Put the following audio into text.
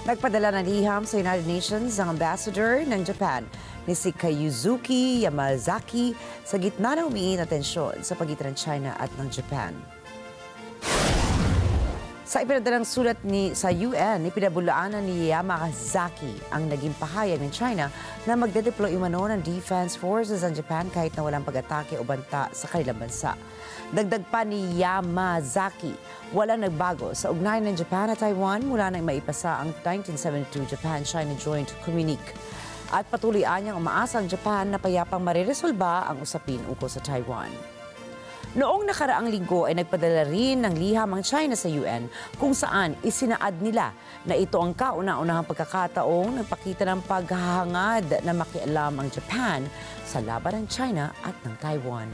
Nagpadala ng liham sa United Nations ang ambassador ng Japan ni si Kayuzuki Yamazaki sa gitna ng umiinit na tensyon sa pagitan ng China at ng Japan. Sa ipinadalang sulat sa UN, ipinabulaanan ni Yamazaki ang naging pahayag ng China na magde-deploy umano ng defense forces ang Japan kahit na walang pag-atake o banta sa kanilang bansa. Dagdag pa ni Yamazaki, walang nagbago sa ugnayan ng Japan at Taiwan mula nang maipasa ang 1972 Japan-China Joint Communique. At patuloy niyang umaasa ang Japan na payapang mariresolba ang usapin ukol sa Taiwan. Noong nakaraang linggo ay nagpadala rin ng liham ang China sa UN kung saan isinaad nila na ito ang kauna-unahang pagkakataong nagpakita ng paghahangad na makialam ang Japan sa laban ng China at ng Taiwan.